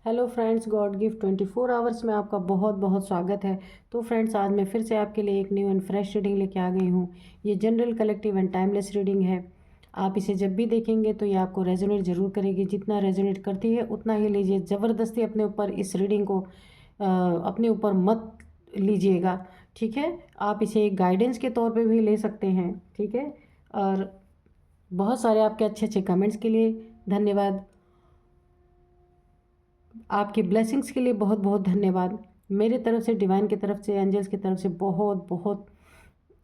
Hello friends, God gift 24 hours में आपका बहुत बहुत स्वागत है। तो फ्रेंड्स, आज मैं फिर से आपके लिए एक न्यू एंड फ्रेश रीडिंग लेके आ गई हूँ। ये general, collective and timeless reading है। आप इसे जब भी देखेंगे तो ये आपको रेजोनेट ज़रूर करेगी। जितना रेजोनेट करती है उतना ही लीजिए। ज़बरदस्ती अपने ऊपर इस रीडिंग को अपने ऊपर मत लीजिएगा, ठीक है। आप इसे एक गाइडेंस के तौर पे भी ले सकते हैं, ठीक है। और बहुत सारे आपके अच्छे अच्छे कमेंट्स के लिए धन्यवाद। आपकी ब्लेसिंग्स के लिए बहुत बहुत धन्यवाद। मेरे तरफ से, डिवाइन की तरफ से, एंजल्स की तरफ से बहुत बहुत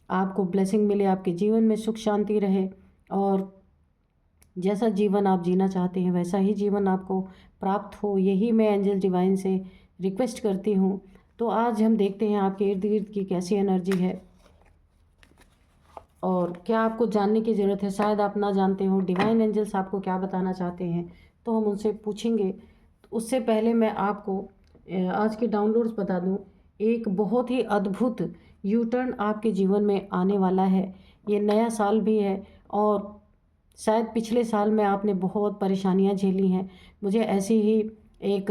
आपको ब्लेसिंग मिले। आपके जीवन में सुख शांति रहे और जैसा जीवन आप जीना चाहते हैं वैसा ही जीवन आपको प्राप्त हो, यही मैं एंजल डिवाइन से रिक्वेस्ट करती हूँ। तो आज हम देखते हैं आपके इर्द गिर्द की कैसी एनर्जी है और क्या आपको जानने की ज़रूरत है। शायद आप ना जानते हो डिवाइन एंजल्स आपको क्या बताना चाहते हैं, तो हम उनसे पूछेंगे। तो उससे पहले मैं आपको आज के डाउनलोड्स बता दूं। एक बहुत ही अद्भुत यू टर्न आपके जीवन में आने वाला है। ये नया साल भी है और शायद पिछले साल में आपने बहुत परेशानियां झेली हैं। मुझे एक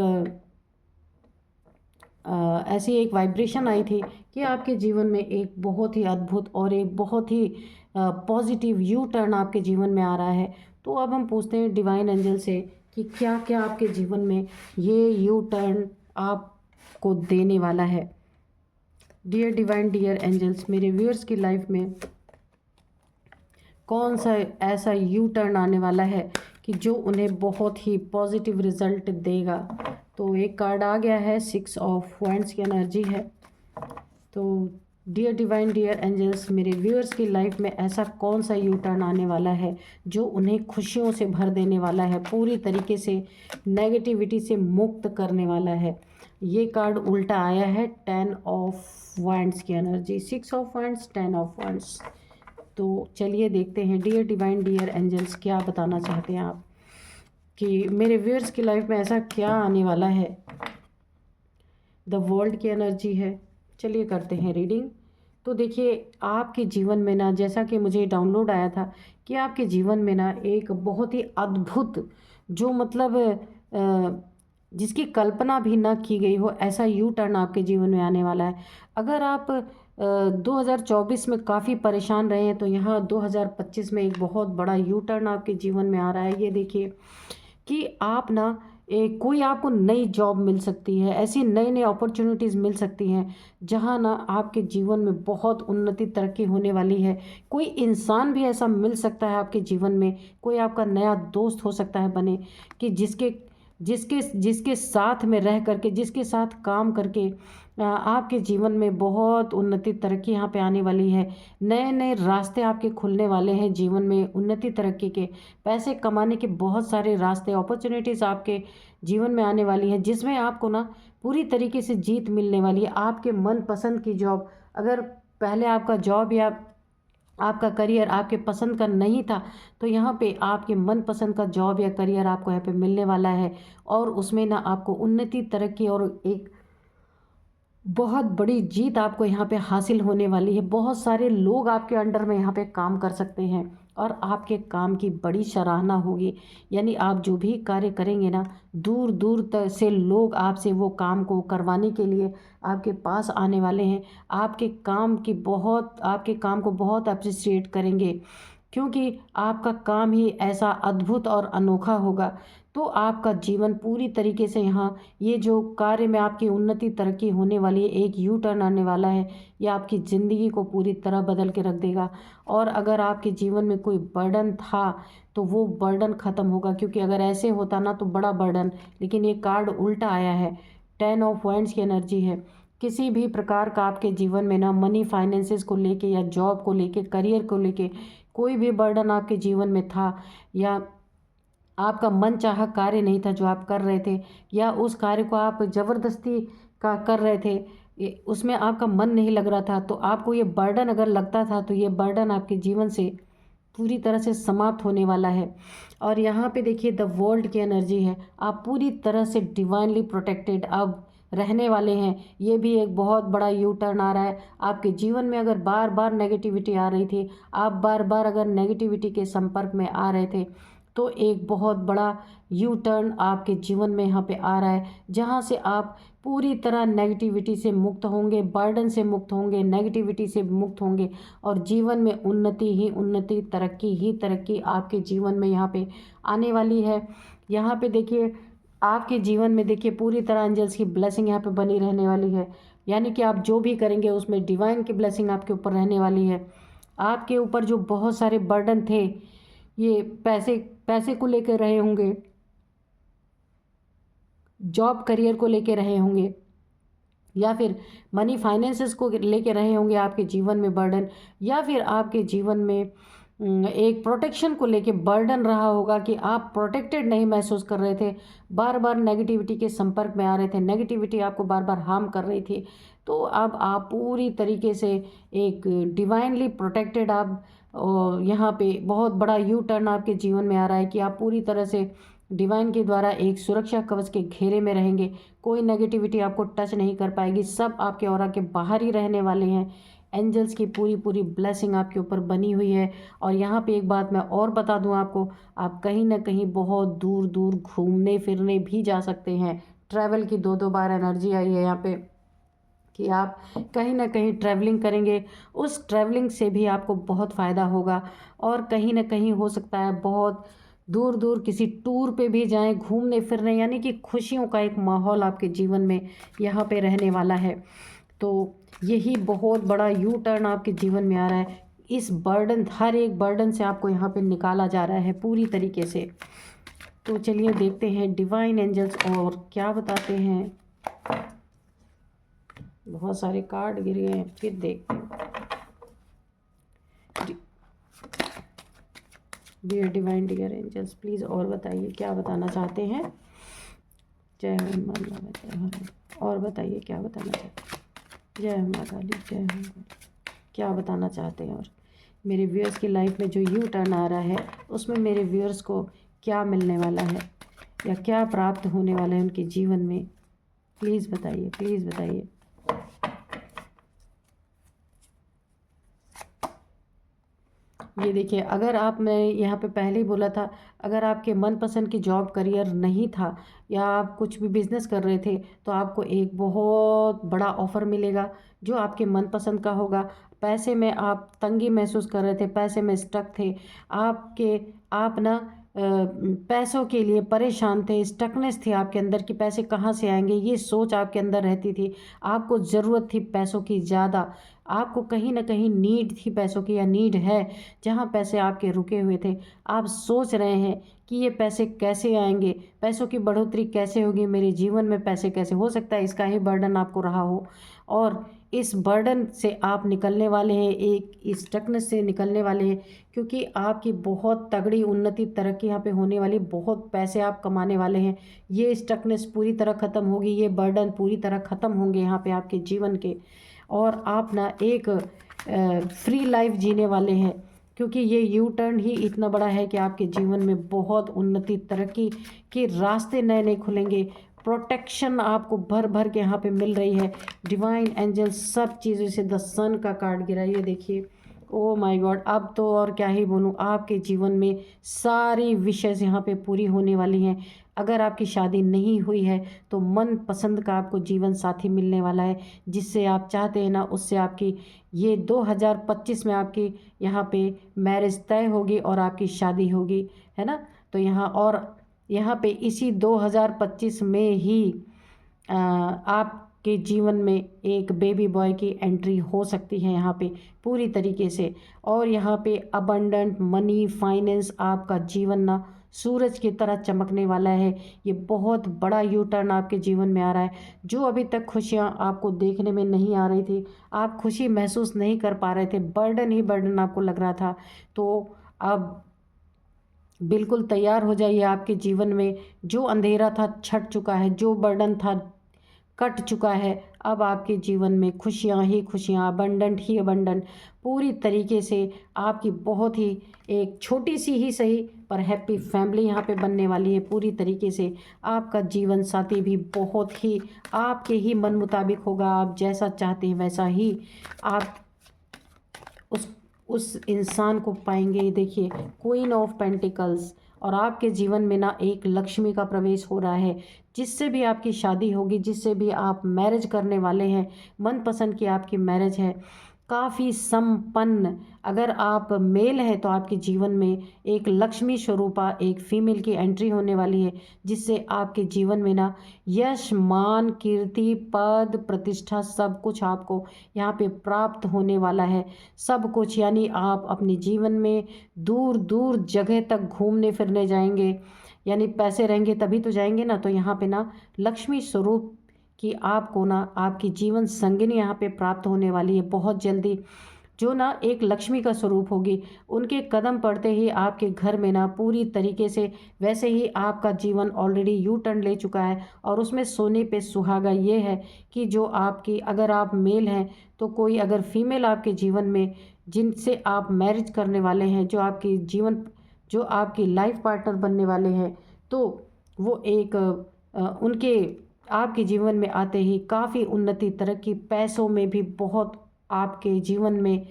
ऐसी एक वाइब्रेशन आई थी कि आपके जीवन में एक बहुत ही अद्भुत और एक बहुत ही पॉजिटिव यू टर्न आपके जीवन में आ रहा है। तो अब हम पूछते हैं डिवाइन एंजल से कि क्या क्या आपके जीवन में ये यू टर्न आपको देने वाला है। डियर डिवाइन, डियर एंजल्स, मेरे व्यूअर्स की लाइफ में कौन सा ऐसा यू टर्न आने वाला है कि जो उन्हें बहुत ही पॉजिटिव रिजल्ट देगा। तो एक कार्ड आ गया है, 6 ऑफ वैंड्स की एनर्जी है। तो डियर डिवाइन, डियर एंजल्स, मेरे व्यूअर्स की लाइफ में ऐसा कौन सा यू टर्न आने वाला है जो उन्हें खुशियों से भर देने वाला है, पूरी तरीके से नेगेटिविटी से मुक्त करने वाला है। ये कार्ड उल्टा आया है, 10 ऑफ वैंड्स की energy, 6 of wands, 10 of wands. तो चलिए देखते हैं डियर डिवाइन, डियर एंजल्स, क्या बताना चाहते हैं आप कि मेरे व्यूअर्स की लाइफ में ऐसा क्या आने वाला है। द वर्ल्ड की एनर्जी है। चलिए करते हैं रीडिंग। तो देखिए, आपके जीवन में ना, जैसा कि मुझे डाउनलोड आया था कि आपके जीवन में ना एक बहुत ही अद्भुत, जो मतलब जिसकी कल्पना भी ना की गई हो, ऐसा यू टर्न आपके जीवन में आने वाला है। अगर आप 2024 में काफ़ी परेशान रहे हैं तो यहाँ 2025 में एक बहुत बड़ा यू टर्न आपके जीवन में आ रहा है। ये देखिए कि आप ना कोई आपको नई जॉब मिल सकती है, ऐसी नई नई अपॉर्चुनिटीज़ मिल सकती हैं जहाँ ना आपके जीवन में बहुत उन्नति तरक्की होने वाली है। कोई इंसान भी ऐसा मिल सकता है आपके जीवन में, कोई आपका नया दोस्त हो सकता है बने, कि जिसके जिसके जिसके साथ में रह करके, जिसके साथ काम करके आपके जीवन में बहुत उन्नति तरक्की यहाँ पे आने वाली है। नए नए रास्ते आपके खुलने वाले हैं जीवन में, उन्नति तरक्की के, पैसे कमाने के बहुत सारे रास्ते, अपॉर्चुनिटीज़ आपके जीवन में आने वाली हैं, जिसमें आपको ना पूरी तरीके से जीत मिलने वाली है। आपके मनपसंद की जॉब, अगर पहले आपका जॉब या आपका करियर आपके पसंद का नहीं था, तो यहाँ पे आपके मनपसंद का जॉब या करियर आपको यहाँ पे मिलने वाला है और उसमें ना आपको उन्नति तरक्की और एक बहुत बड़ी जीत आपको यहाँ पे हासिल होने वाली है। बहुत सारे लोग आपके अंडर में यहाँ पे काम कर सकते हैं और आपके काम की बड़ी सराहना होगी। यानी आप जो भी कार्य करेंगे ना, दूर दूर तक से लोग आपसे वो काम को करवाने के लिए आपके पास आने वाले हैं। आपके काम को बहुत अप्रिशिएट करेंगे, क्योंकि आपका काम ही ऐसा अद्भुत और अनोखा होगा। तो आपका जीवन पूरी तरीके से यहाँ, ये जो कार्य में आपकी उन्नति तरक्की होने वाली है, एक यू टर्न आने वाला है, ये आपकी ज़िंदगी को पूरी तरह बदल के रख देगा। और अगर आपके जीवन में कोई बर्डन था तो वो बर्डन ख़त्म होगा, क्योंकि अगर ऐसे होता ना तो बड़ा बर्डन, लेकिन ये कार्ड उल्टा आया है, 10 ऑफ वैंड्स की एनर्जी है। किसी भी प्रकार का आपके जीवन में ना मनी फाइनेंसेस को लेके या जॉब को लेके, करियर को लेके कोई भी बर्डन आपके जीवन में था, या आपका मन चाहा कार्य नहीं था जो आप कर रहे थे, या उस कार्य को आप ज़बरदस्ती का कर रहे थे, उसमें आपका मन नहीं लग रहा था, तो आपको ये बर्डन अगर लगता था तो ये बर्डन आपके जीवन से पूरी तरह से समाप्त होने वाला है। और यहाँ पे देखिए, द वर्ल्ड की एनर्जी है। आप पूरी तरह से डिवाइनली प्रोटेक्टेड अब रहने वाले हैं। ये भी एक बहुत बड़ा यू टर्न आ रहा है आपके जीवन में। अगर बार बार नेगेटिविटी आ रही थी, आप बार बार अगर नेगेटिविटी के संपर्क में आ रहे थे, तो एक बहुत बड़ा यू टर्न आपके जीवन में यहाँ पे आ रहा है, जहाँ से आप पूरी तरह नेगेटिविटी से मुक्त होंगे, बर्डन से मुक्त होंगे, नेगेटिविटी से मुक्त होंगे और जीवन में उन्नति ही उन्नति, तरक्की ही तरक्की आपके जीवन में यहाँ पे आने वाली है। यहाँ पे देखिए आपके जीवन में देखिए पूरी तरह एंजल्स की ब्लेसिंग यहाँ पे बनी रहने वाली है, यानी कि आप जो भी करेंगे उसमें डिवाइन की ब्लेसिंग आपके ऊपर रहने वाली है। आपके ऊपर जो बहुत सारे बर्डन थे, ये पैसे को लेकर रहे होंगे, जॉब करियर को लेकर रहे होंगे, या फिर मनी फाइनेंसेस को लेके रहे होंगे आपके जीवन में बर्डन, या फिर आपके जीवन में एक प्रोटेक्शन को लेके बर्डन रहा होगा कि आप प्रोटेक्टेड नहीं महसूस कर रहे थे, बार बार नेगेटिविटी के संपर्क में आ रहे थे, नेगेटिविटी आपको बार बार हार्म कर रही थी। तो अब आप पूरी तरीके से एक डिवाइनली प्रोटेक्टेड, आप यहाँ पे बहुत बड़ा यू टर्न आपके जीवन में आ रहा है कि आप पूरी तरह से डिवाइन के द्वारा एक सुरक्षा कवच के घेरे में रहेंगे। कोई नेगेटिविटी आपको टच नहीं कर पाएगी, सब आपके ऑरा के बाहर ही रहने वाले हैं। एंजल्स की पूरी पूरी ब्लेसिंग आपके ऊपर बनी हुई है। और यहाँ पे एक बात मैं और बता दूँ आपको, आप कहीं ना कहीं बहुत दूर दूर घूमने फिरने भी जा सकते हैं। ट्रैवल की दो बार एनर्जी आई है यहाँ पे कि आप कहीं ना कहीं ट्रैवलिंग करेंगे, उस ट्रैवलिंग से भी आपको बहुत फ़ायदा होगा। और कहीं ना कहीं हो सकता है बहुत दूर दूर किसी टूर पे भी जाएं, घूमने फिरने, यानी कि खुशियों का एक माहौल आपके जीवन में यहाँ पे रहने वाला है। तो यही बहुत बड़ा यू टर्न आपके जीवन में आ रहा है। इस बर्डन, हर एक बर्डन से आपको यहाँ पे निकाला जा रहा है पूरी तरीके से। तो चलिए देखते हैं डिवाइन एंजल्स और क्या बताते हैं। बहुत सारे कार्ड गिर गए हैं, फिर देखते हैं। Dear divine, dear angels, please और बताइए क्या बताना चाहते हैं। जय हनुमान बाबा, जय हनुमान। और बताइए क्या बताना चाहते हैं। जय माँ काली, जय हनुमान। क्या बताना चाहते हैं। और मेरे व्यूअर्स की लाइफ में जो यू टर्न आ रहा है, उसमें मेरे व्यूअर्स को क्या मिलने वाला है या क्या प्राप्त होने वाला है उनके जीवन में, प्लीज़ बताइए, प्लीज़ बताइए। ये देखिए, अगर आप, मैं यहाँ पे पहले ही बोला था, अगर आपके मनपसंद की जॉब करियर नहीं था या आप कुछ भी बिजनेस कर रहे थे, तो आपको एक बहुत बड़ा ऑफ़र मिलेगा जो आपके मनपसंद का होगा। पैसे में आप तंगी महसूस कर रहे थे, पैसे में स्टक थे, आप ना पैसों के लिए परेशान थे, स्टकनेस थी आपके अंदर कि पैसे कहाँ से आएंगे, ये सोच आपके अंदर रहती थी। आपको ज़रूरत थी पैसों की ज़्यादा, आपको कहीं ना कहीं नीड थी पैसों की, या नीड है, जहाँ पैसे आपके रुके हुए थे। आप सोच रहे हैं कि ये पैसे कैसे आएंगे, पैसों की बढ़ोतरी कैसे होगी, मेरे जीवन में पैसे कैसे, हो सकता है इसका ही बर्डन आपको रहा हो। और इस बर्डन से आप निकलने वाले हैं, एक स्टकनेस से निकलने वाले हैं, क्योंकि आपकी बहुत तगड़ी उन्नति तरक्की यहाँ पे होने वाली, बहुत पैसे आप कमाने वाले हैं। ये स्टकनेस पूरी तरह ख़त्म होगी, ये बर्डन पूरी तरह ख़त्म होंगे यहाँ पे आपके जीवन के। और आप ना एक फ्री लाइफ जीने वाले हैं, क्योंकि ये यू टर्न ही इतना बड़ा है कि आपके जीवन में बहुत उन्नति तरक्की के रास्ते नए नए खुलेंगे। प्रोटेक्शन आपको भर भर के यहाँ पे मिल रही है। डिवाइन एंजल सब चीज़ों से, द सन का कार्ड गिरा, ये देखिए। ओ माय गॉड, अब तो और क्या ही बोलूँ, आपके जीवन में सारी विशेष यहाँ पे पूरी होने वाली हैं। अगर आपकी शादी नहीं हुई है तो मन पसंद का आपको जीवन साथी मिलने वाला है, जिससे आप चाहते हैं ना, उससे आपकी ये 2025 में आपकी यहाँ पे मैरिज तय होगी और आपकी शादी होगी, है ना। तो यहाँ पे इसी 2025 में ही आपके जीवन में एक बेबी बॉय की एंट्री हो सकती है यहाँ पे पूरी तरीके से। और यहाँ पे अबंडेंट मनी फाइनेंस, आपका जीवन ना सूरज की तरह चमकने वाला है। ये बहुत बड़ा यू टर्न आपके जीवन में आ रहा है। जो अभी तक खुशियाँ आपको देखने में नहीं आ रही थी, आप खुशी महसूस नहीं कर पा रहे थे, बर्डन ही बर्डन आपको लग रहा था, तो अब बिल्कुल तैयार हो जाइए। आपके जीवन में जो अंधेरा था छट चुका है, जो बर्डन था कट चुका है। अब आपके जीवन में खुशियाँ ही खुशियाँ, अबंडेंट ही अबंडेंट, पूरी तरीके से आपकी बहुत ही एक छोटी सी ही सही पर हैप्पी फैमिली यहाँ पे बनने वाली है पूरी तरीके से। आपका जीवन साथी भी बहुत ही आपके ही मन मुताबिक होगा, आप जैसा चाहते हैं वैसा ही आप उस इंसान को पाएंगे। देखिए क्वीन ऑफ पेंटिकल्स, और आपके जीवन में ना एक लक्ष्मी का प्रवेश हो रहा है। जिससे भी आपकी शादी होगी, जिससे भी आप मैरिज करने वाले हैं, मनपसंद की आपकी मैरिज है, काफ़ी संपन्न। अगर आप मेल हैं तो आपके जीवन में एक लक्ष्मी स्वरूपा एक फीमेल की एंट्री होने वाली है, जिससे आपके जीवन में ना यश, मान, कीर्ति, पद, प्रतिष्ठा सब कुछ आपको यहाँ पे प्राप्त होने वाला है। सब कुछ, यानी आप अपने जीवन में दूर दूर जगह तक घूमने फिरने जाएंगे। यानी पैसे रहेंगे तभी तो जाएंगे ना। तो यहाँ पे ना लक्ष्मी स्वरूप कि आपको ना आपकी जीवन संगिनी यहाँ पे प्राप्त होने वाली है बहुत जल्दी। जो ना एक लक्ष्मी का स्वरूप होगी, उनके कदम पड़ते ही आपके घर में ना पूरी तरीके से, वैसे ही आपका जीवन ऑलरेडी यू टर्न ले चुका है। और उसमें सोने पे सुहागा ये है कि जो आपकी, अगर आप मेल हैं तो कोई अगर फीमेल आपके जीवन में जिनसे आप मैरिज करने वाले हैं, जो आपकी जीवन, जो आपकी लाइफ पार्टनर बनने वाले हैं, तो वो एक उनके आपके जीवन में आते ही काफ़ी उन्नति, तरक्की, पैसों में भी बहुत, आपके जीवन में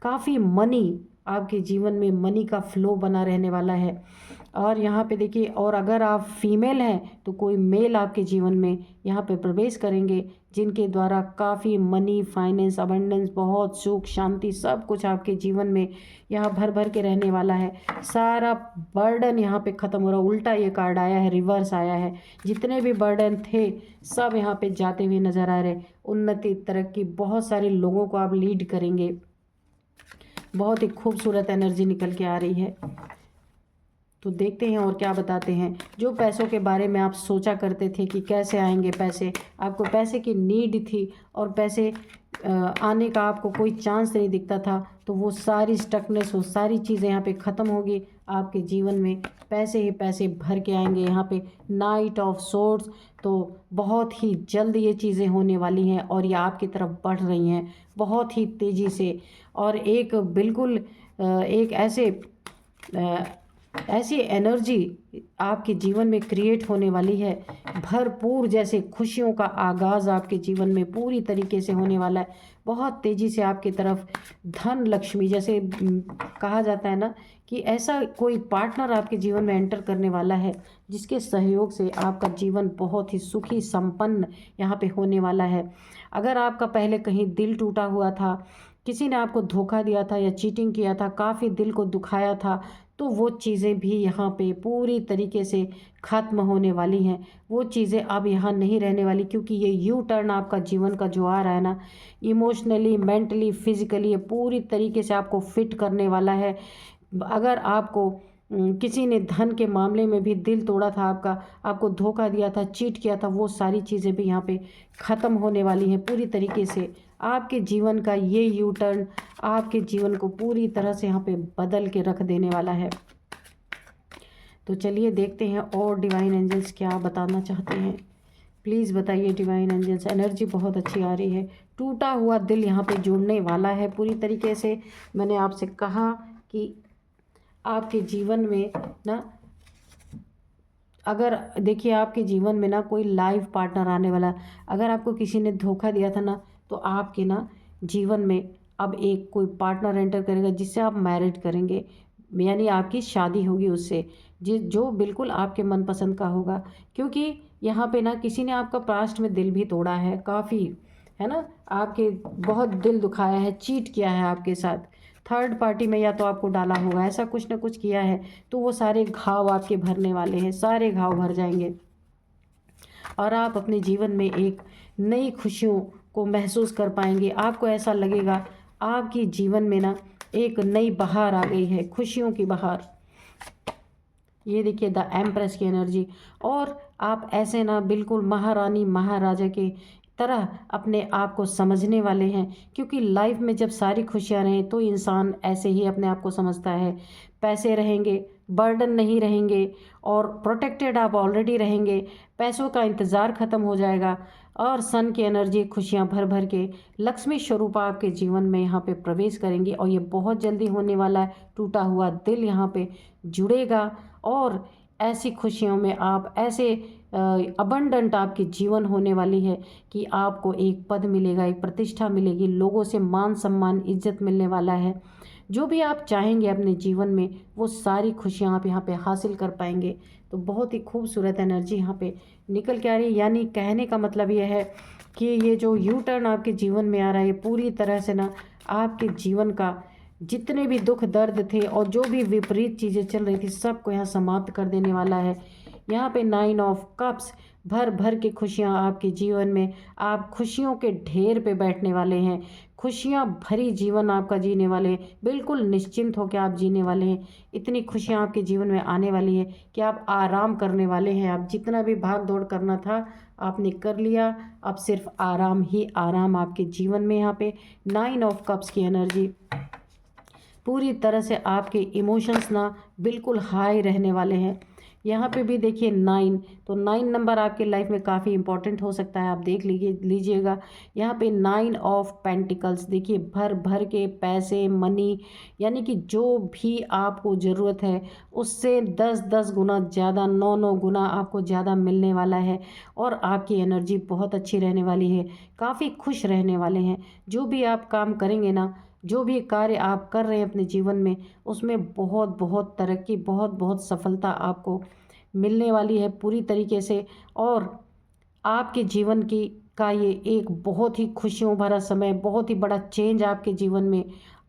काफ़ी मनी, आपके जीवन में मनी का फ्लो बना रहने वाला है। और यहाँ पे देखिए, और अगर आप फीमेल हैं तो कोई मेल आपके जीवन में यहाँ पे प्रवेश करेंगे, जिनके द्वारा काफ़ी मनी, फाइनेंस, अबंडेंस, बहुत सुख, शांति, सब कुछ आपके जीवन में यहाँ भर भर के रहने वाला है। सारा बर्डन यहाँ पे ख़त्म हो रहा है। उल्टा ये कार्ड आया है, रिवर्स आया है। जितने भी बर्डन थे सब यहाँ पे जाते हुए नज़र आ रहे। उन्नति, तरक्की, बहुत सारे लोगों को आप लीड करेंगे। बहुत ही खूबसूरत एनर्जी निकल के आ रही है। तो देखते हैं और क्या बताते हैं। जो पैसों के बारे में आप सोचा करते थे कि कैसे आएंगे पैसे, आपको पैसे की नीड थी और पैसे आने का आपको कोई चांस नहीं दिखता था, तो वो सारी स्टकनेस, वो सारी चीज़ें यहाँ पे ख़त्म होगी। आपके जीवन में पैसे ही पैसे भर के आएंगे। यहाँ पे नाइट ऑफ सोर्ड्स, तो बहुत ही जल्द ये चीज़ें होने वाली हैं और ये आपकी तरफ बढ़ रही हैं बहुत ही तेज़ी से। और एक बिल्कुल एक ऐसी एनर्जी आपके जीवन में क्रिएट होने वाली है, भरपूर, जैसे खुशियों का आगाज़ आपके जीवन में पूरी तरीके से होने वाला है। बहुत तेज़ी से आपकी तरफ धन लक्ष्मी, जैसे कहा जाता है ना कि ऐसा कोई पार्टनर आपके जीवन में एंटर करने वाला है, जिसके सहयोग से आपका जीवन बहुत ही सुखी, संपन्न यहाँ पे होने वाला है। अगर आपका पहले कहीं दिल टूटा हुआ था, किसी ने आपको धोखा दिया था या चीटिंग किया था, काफ़ी दिल को दुखाया था, तो वो चीज़ें भी यहाँ पे पूरी तरीके से ख़त्म होने वाली हैं। वो चीज़ें अब यहाँ नहीं रहने वाली, क्योंकि ये यू टर्न आपका जीवन का जो आ रहा है ना, इमोशनली, मेंटली, फिज़िकली, ये पूरी तरीके से आपको फिट करने वाला है। अगर आपको किसी ने धन के मामले में भी दिल तोड़ा था आपका, आपको धोखा दिया था, चीट किया था, वो सारी चीज़ें भी यहाँ पे ख़त्म होने वाली हैं पूरी तरीके से। आपके जीवन का ये यू टर्न आपके जीवन को पूरी तरह से यहाँ पे बदल के रख देने वाला है। तो चलिए देखते हैं और डिवाइन एंजल्स क्या बताना चाहते हैं। प्लीज़ बताइए डिवाइन एंजल्स। एनर्जी बहुत अच्छी आ रही है। टूटा हुआ दिल यहाँ पे जुड़ने वाला है पूरी तरीके से। मैंने आपसे कहा कि आपके जीवन में ना, अगर देखिए आपके जीवन में ना कोई लाइफ पार्टनर आने वाला, अगर आपको किसी ने धोखा दिया था ना, तो आपके ना जीवन में अब एक कोई पार्टनर एंटर करेगा, जिससे आप मैरिड करेंगे, यानी आपकी शादी होगी उससे, जो बिल्कुल आपके मनपसंद का होगा। क्योंकि यहाँ पे ना किसी ने आपका पास्ट में दिल भी तोड़ा है काफ़ी, है ना, आपके बहुत दिल दुखाया है, चीट किया है आपके साथ, थर्ड पार्टी में या तो आपको डाला होगा, ऐसा कुछ ना कुछ किया है। तो वो सारे घाव आपके भरने वाले हैं, सारे घाव भर जाएंगे और आप अपने जीवन में एक नई खुशियों को महसूस कर पाएंगे। आपको ऐसा लगेगा आपकी जीवन में ना एक नई बहार आ गई है, खुशियों की बहार। ये देखिए द एम्प्रेस की एनर्जी। और आप ऐसे ना बिल्कुल महारानी महाराजा के तरह अपने आप को समझने वाले हैं, क्योंकि लाइफ में जब सारी खुशियां रहें तो इंसान ऐसे ही अपने आप को समझता है। पैसे रहेंगे, बर्डन नहीं रहेंगे और प्रोटेक्टेड आप ऑलरेडी रहेंगे। पैसों का इंतज़ार ख़त्म हो जाएगा और सन की एनर्जी, खुशियां भर भर के लक्ष्मी स्वरूपा आपके जीवन में यहाँ पे प्रवेश करेंगी और ये बहुत जल्दी होने वाला है। टूटा हुआ दिल यहाँ पे जुड़ेगा और ऐसी खुशियों में आप ऐसे अबंडेंट आपकी जीवन होने वाली है कि आपको एक पद मिलेगा, एक प्रतिष्ठा मिलेगी, लोगों से मान सम्मान, इज्जत मिलने वाला है। जो भी आप चाहेंगे अपने जीवन में वो सारी खुशियाँ आप यहाँ पे हासिल कर पाएंगे। तो बहुत ही खूबसूरत एनर्जी यहाँ पे निकल के आ रही है। यानी कहने का मतलब ये है कि ये जो यू टर्न आपके जीवन में आ रहा है पूरी तरह से ना आपके जीवन का जितने भी दुख दर्द थे और जो भी विपरीत चीज़ें चल रही थी सबको यहाँ समाप्त कर देने वाला है। यहाँ पे 9 ऑफ कप्स, भर भर के खुशियाँ आपके जीवन में, आप खुशियों के ढेर पे बैठने वाले हैं, खुशियाँ भरी जीवन आपका जीने वाले हैं, बिल्कुल निश्चिंत होकर आप जीने वाले हैं। इतनी खुशियाँ आपके जीवन में आने वाली है कि आप आराम करने वाले हैं। आप जितना भी भाग दौड़ करना था आपने कर लिया, अब सिर्फ आराम ही आराम आपके जीवन में। यहाँ पे 9 ऑफ कप्स की एनर्जी पूरी तरह से आपके इमोशंस ना बिल्कुल हाई रहने वाले हैं। यहाँ पे भी देखिए 9, तो 9 नंबर आपके लाइफ में काफ़ी इंपॉर्टेंट हो सकता है, आप देख लीजिएगा। यहाँ पे 9 ऑफ पेंटिकल्स देखिए, भर भर के पैसे, मनी, यानी कि जो भी आपको ज़रूरत है उससे 10-10 गुना ज़्यादा, 9-9 गुना आपको ज़्यादा मिलने वाला है। और आपकी एनर्जी बहुत अच्छी रहने वाली है, काफ़ी खुश रहने वाले हैं। जो भी आप काम करेंगे ना, जो भी कार्य आप कर रहे हैं अपने जीवन में, उसमें बहुत बहुत तरक्की, बहुत बहुत सफलता आपको मिलने वाली है पूरी तरीके से। और आपके जीवन की का ये एक बहुत ही खुशियों भरा समय, बहुत ही बड़ा चेंज आपके जीवन में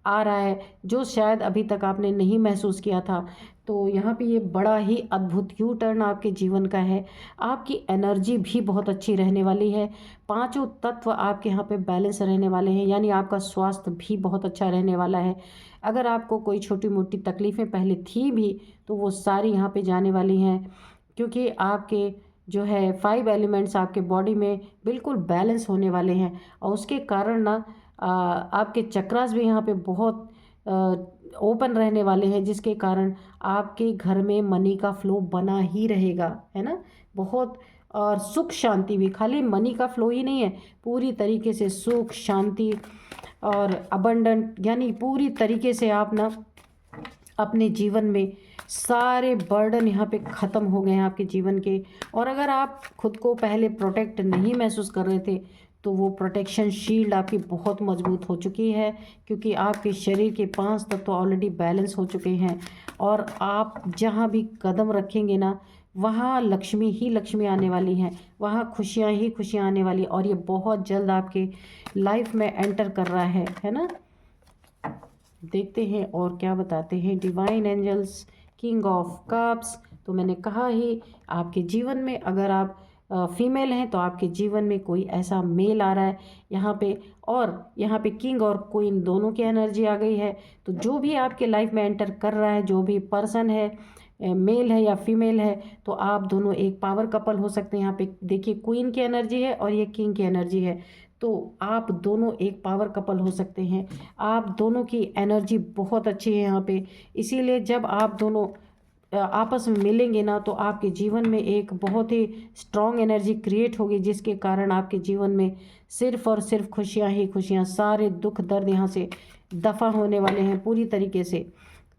आ रहा है जो शायद अभी तक आपने नहीं महसूस किया था। तो यहाँ पे ये बड़ा ही अद्भुत यू टर्न आपके जीवन का है। आपकी एनर्जी भी बहुत अच्छी रहने वाली है, पांचों तत्व आपके यहाँ पे बैलेंस रहने वाले हैं, यानी आपका स्वास्थ्य भी बहुत अच्छा रहने वाला है। अगर आपको कोई छोटी मोटी तकलीफ़ें पहले थी भी तो वो सारी यहाँ पे जाने वाली हैं, क्योंकि आपके जो है 5 एलिमेंट्स आपके बॉडी में बिल्कुल बैलेंस होने वाले हैं। और उसके कारण ना आपके चक्रास भी यहाँ पे बहुत ओपन रहने वाले हैं, जिसके कारण आपके घर में मनी का फ्लो बना ही रहेगा, है ना। बहुत, और सुख शांति भी, खाली मनी का फ्लो ही नहीं है, पूरी तरीके से सुख शांति और अबंडेंट, यानी पूरी तरीके से आप ना अपने जीवन में सारे बर्डन यहाँ पे ख़त्म हो गए हैं आपके जीवन के। और अगर आप खुद को पहले प्रोटेक्ट नहीं महसूस कर रहे थे तो वो प्रोटेक्शन शील्ड आपकी बहुत मजबूत हो चुकी है, क्योंकि आपके शरीर के 5 तत्व ऑलरेडी बैलेंस हो चुके हैं। और आप जहाँ भी कदम रखेंगे ना वहाँ लक्ष्मी ही लक्ष्मी आने वाली हैं, वहाँ खुशियाँ ही खुशियाँ आने वाली, और ये बहुत जल्द आपके लाइफ में एंटर कर रहा है ना। देखते हैं और क्या बताते हैं divine angels, king of cups. तो मैंने कहा ही आपके जीवन में अगर आप फीमेल हैं तो आपके जीवन में कोई ऐसा मेल आ रहा है यहाँ पे, और यहाँ पे किंग और क्वीन दोनों की एनर्जी आ गई है। तो जो भी आपके लाइफ में एंटर कर रहा है, जो भी पर्सन है, मेल है या फीमेल है, तो आप दोनों एक पावर कपल हो सकते हैं। यहाँ पे देखिए क्वीन की एनर्जी है और ये किंग की एनर्जी है, तो आप दोनों एक पावर कपल हो सकते हैं। आप दोनों की एनर्जी बहुत अच्छी है यहाँ पे, इसीलिए जब आप दोनों आपस में मिलेंगे ना तो आपके जीवन में एक बहुत ही स्ट्रॉन्ग एनर्जी क्रिएट होगी, जिसके कारण आपके जीवन में सिर्फ और सिर्फ खुशियाँ ही खुशियाँ, सारे दुख दर्द यहाँ से दफ़ा होने वाले हैं पूरी तरीके से।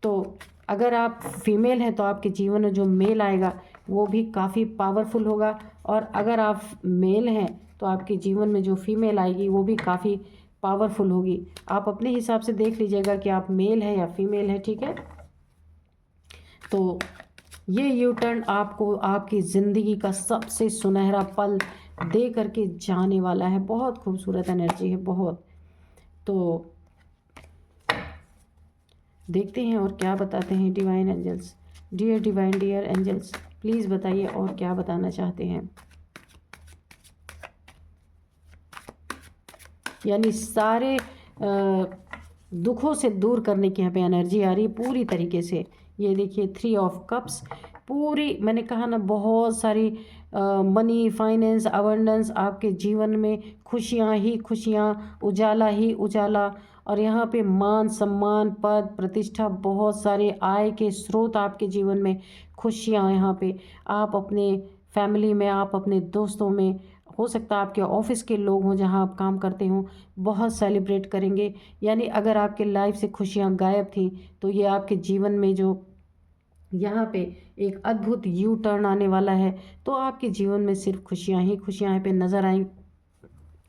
तो अगर आप फीमेल हैं तो आपके जीवन में जो मेल आएगा वो भी काफ़ी पावरफुल होगा, और अगर आप मेल हैं तो आपके जीवन में जो फीमेल आएगी वो भी काफ़ी पावरफुल होगी। आप अपने हिसाब से देख लीजिएगा कि आप मेल है या फीमेल है, ठीक है। तो ये यू टर्न आपको आपकी ज़िंदगी का सबसे सुनहरा पल दे करके जाने वाला है। बहुत खूबसूरत एनर्जी है, बहुत। तो देखते हैं और क्या बताते हैं divine angels. Dear angels, please बताइए और क्या बताना चाहते हैं। यानी सारे दुखों से दूर करने की यहाँ पे एनर्जी आ रही है पूरी तरीके से। ये देखिए 3 ऑफ कप्स, पूरी, मैंने कहा ना बहुत सारी मनी, फाइनेंस, अबंडेंस, आपके जीवन में खुशियाँ ही खुशियाँ, उजाला ही उजाला। और यहाँ पे मान सम्मान, पद प्रतिष्ठा, बहुत सारे आय के स्रोत आपके जीवन में, खुशियाँ यहाँ पे। आप अपने फैमिली में, आप अपने दोस्तों में, हो सकता है आपके ऑफिस के लोग हों जहां आप काम करते हों, बहुत सेलिब्रेट करेंगे। यानी अगर आपके लाइफ से खुशियां गायब थी तो ये आपके जीवन में जो यहाँ पे एक अद्भुत यू टर्न आने वाला है, तो आपके जीवन में सिर्फ खुशियां ही खुशियां यहाँ पे नज़र आएं।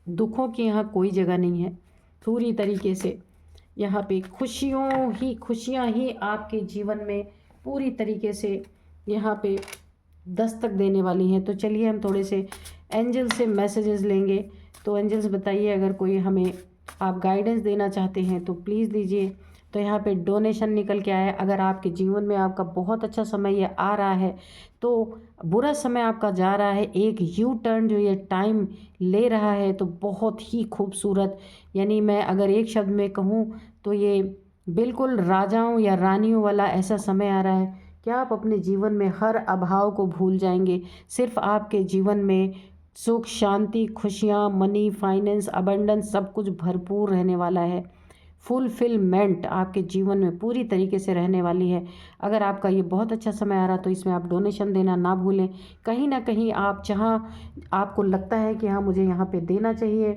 दुखों की यहाँ कोई जगह नहीं है पूरी तरीके से। यहाँ पे खुशियाँ ही आपके जीवन में पूरी तरीके से यहाँ पे दस्तक देने वाली हैं। तो चलिए हम थोड़े से एंजल से मैसेजेस लेंगे। तो एंजल्स बताइए, अगर कोई हमें आप गाइडेंस देना चाहते हैं तो प्लीज़ दीजिए। तो यहाँ पे डोनेशन निकल के आया है। अगर आपके जीवन में आपका बहुत अच्छा समय ये आ रहा है तो बुरा समय आपका जा रहा है, एक यू टर्न जो ये टाइम ले रहा है तो बहुत ही खूबसूरत, यानी मैं अगर एक शब्द में कहूँ तो ये बिल्कुल राजाओं या रानियों वाला ऐसा समय आ रहा है कि आप अपने जीवन में हर अभाव को भूल जाएंगे। सिर्फ आपके जीवन में सुख, शांति, खुशियाँ, मनी, फाइनेंस, अबंडेंस सब कुछ भरपूर रहने वाला है। फुलफिलमेंट आपके जीवन में पूरी तरीके से रहने वाली है। अगर आपका ये बहुत अच्छा समय आ रहा तो इसमें आप डोनेशन देना ना भूलें। कहीं ना कहीं आप जहाँ आपको लगता है कि हाँ मुझे यहाँ पे देना चाहिए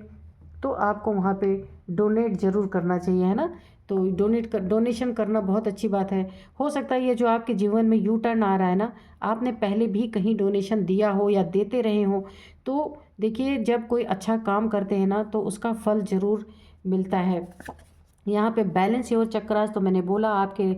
तो आपको वहाँ पे डोनेट ज़रूर करना चाहिए, है ना। तो डोनेशन करना बहुत अच्छी बात है। हो सकता है ये जो आपके जीवन में यू टर्न आ रहा है ना, आपने पहले भी कहीं डोनेशन दिया हो या देते रहे हो। तो देखिए, जब कोई अच्छा काम करते हैं ना तो उसका फल ज़रूर मिलता है। यहाँ पे बैलेंस योर चक्रास, तो मैंने बोला आपके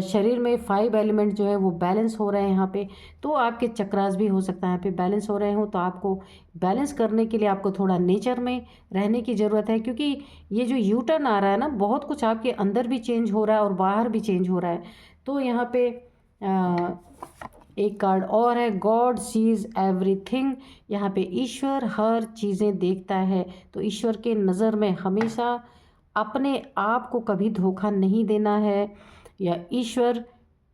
शरीर में 5 एलिमेंट जो है वो बैलेंस हो रहे हैं यहाँ पे। तो आपके चक्रास भी हो सकता है यहाँ पे बैलेंस हो रहे हो। तो आपको बैलेंस करने के लिए आपको थोड़ा नेचर में रहने की ज़रूरत है, क्योंकि ये जो यू टर्न आ रहा है ना, बहुत कुछ आपके अंदर भी चेंज हो रहा है और बाहर भी चेंज हो रहा है। तो यहाँ पे एक कार्ड और है, गॉड सीज एवरीथिंग। यहाँ पे ईश्वर हर चीज़ें देखता है। तो ईश्वर के नज़र में हमेशा अपने आप को कभी धोखा नहीं देना है, या ईश्वर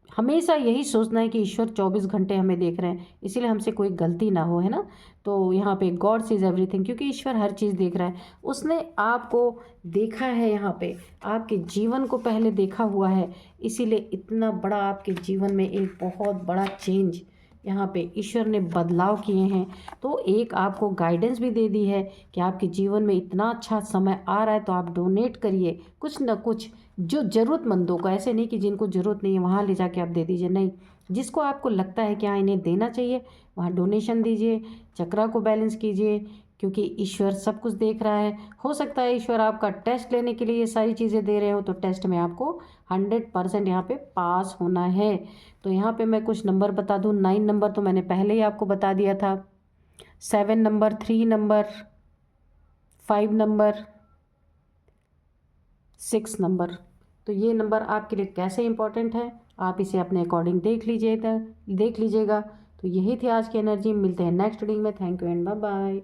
हमेशा यही सोचना है कि ईश्वर 24 घंटे हमें देख रहे हैं, इसीलिए हमसे कोई गलती ना हो, है ना। तो यहाँ पे गॉड सीज एवरीथिंग, क्योंकि ईश्वर हर चीज़ देख रहा है। उसने आपको देखा है, यहाँ पे आपके जीवन को पहले देखा हुआ है, इसीलिए इतना बड़ा आपके जीवन में एक बहुत बड़ा चेंज यहाँ पे ईश्वर ने बदलाव किए हैं। तो एक आपको गाइडेंस भी दे दी है कि आपके जीवन में इतना अच्छा समय आ रहा है तो आप डोनेट करिए कुछ ना कुछ, जो ज़रूरतमंदों को, ऐसे नहीं कि जिनको ज़रूरत नहीं है वहाँ ले जाके आप दे दीजिए, नहीं, जिसको आपको लगता है कि हाँ इन्हें देना चाहिए वहाँ डोनेशन दीजिए, चक्रा को बैलेंस कीजिए, क्योंकि ईश्वर सब कुछ देख रहा है। हो सकता है ईश्वर आपका टेस्ट लेने के लिए ये सारी चीज़ें दे रहे हो, तो टेस्ट में आपको 100% यहाँ पे पास होना है। तो यहाँ पे मैं कुछ नंबर बता दूँ। 9 नंबर तो मैंने पहले ही आपको बता दिया था, 7 नंबर, 3 नंबर, 5 नंबर, 6 नंबर। तो ये नंबर आपके लिए कैसे इंपॉर्टेंट है आप इसे अपने अकॉर्डिंग देख लीजिएगा। तो यही थी आज की एनर्जी। मिलते हैं नेक्स्ट रीडिंग में। Thank you and bye bye.